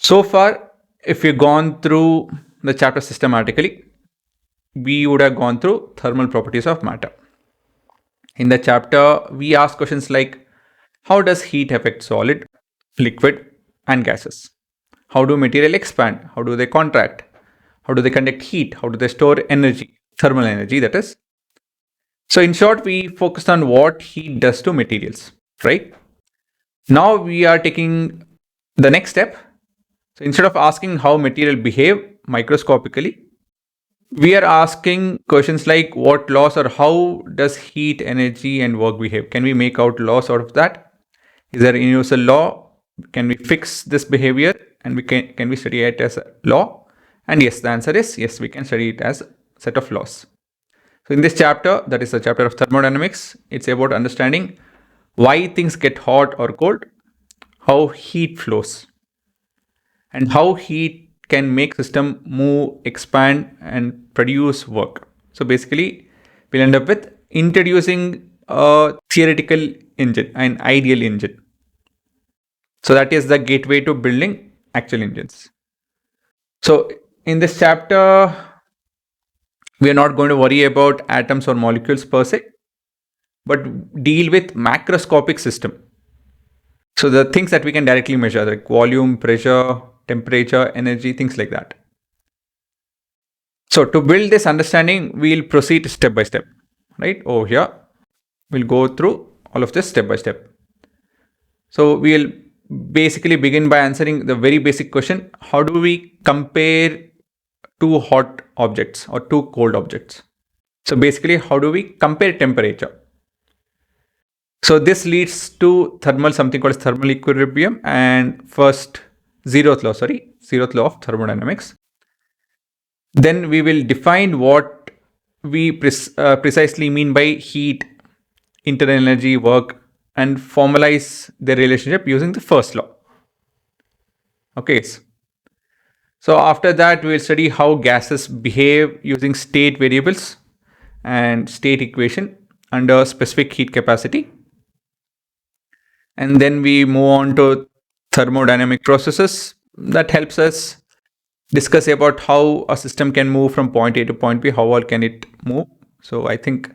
So far, if you've gone through the chapter systematically, we would have gone through thermal properties of matter. In the chapter, we ask questions like, how does heat affect solid, liquid, and gases? How do material expand? How do they contract? How do they conduct heat? How do they store energy? Thermal energy, that is. So in short, we focused on what heat does to materials, right? Now we are taking the next step. So instead of asking how material behave microscopically, we are asking questions like what laws or how does heat, energy, and work behave? Can we make out laws out of that? Is there a universal law? Can we fix this behavior and can we study it as a law? And yes, the answer is yes, we can study it as a set of laws. So in this chapter, that is the chapter of thermodynamics, it's about understanding why things get hot or cold, how heat flows, and how heat can make system move, expand, and produce work. So basically, we'll end up with introducing a theoretical engine, an ideal engine. So that is the gateway to building actual engines. So in this chapter, we are not going to worry about atoms or molecules per se, but deal with macroscopic system. So the things that we can directly measure, like volume, pressure, temperature, energy, things like that. So to build this understanding, we'll proceed step by step, right? Over here, we'll go through all of this step by step. So we'll basically begin by answering the very basic question: how do we compare two hot objects or two cold objects? So basically, how do we compare temperature? So this leads to something called thermal equilibrium and zeroth law of thermodynamics. Then we will define what we precisely mean by heat, internal energy, work, and formalize their relationship using the first law. Okay. So after that, we will study how gases behave using state variables and state equation under specific heat capacity. And then we move on to thermodynamic processes that helps us discuss about how a system can move from point A to point B, how well can it move. So I think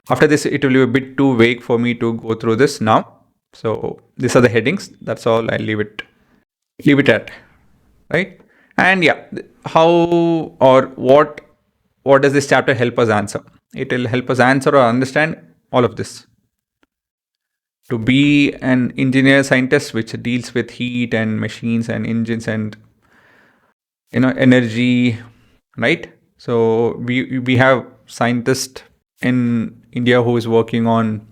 after this, it will be a bit too vague for me to go through this now. So these are the headings. That's all. I'll leave it at, right? And yeah, how or what does this chapter help us answer? It will help us answer or understand all of this. To be an engineer scientist which deals with heat and machines and engines and energy, right? So we have scientists in India who is working on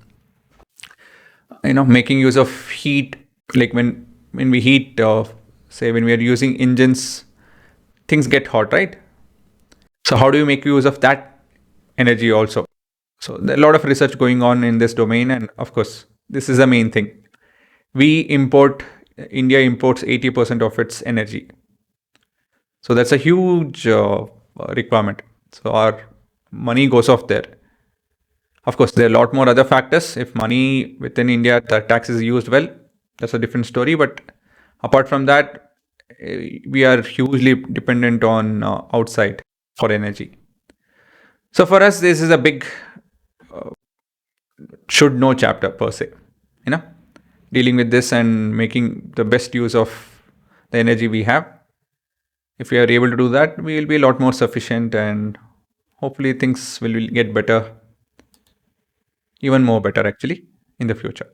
making use of heat, like when we heat, say when we are using engines, things get hot, right? So how do you make use of that energy also? So there are a lot of research going on in this domain, and of course this is the main thing. India imports 80% of its energy. So that's a huge requirement. So our money goes off there. Of course, there are a lot more other factors. If money within India, the tax is used well, that's a different story. But apart from that, we are hugely dependent on outside for energy. So for us, this is a big should know chapter per se. Dealing with this and making the best use of the energy we have. If we are able to do that, we will be a lot more sufficient, and hopefully things will get better, even more better actually, in the future.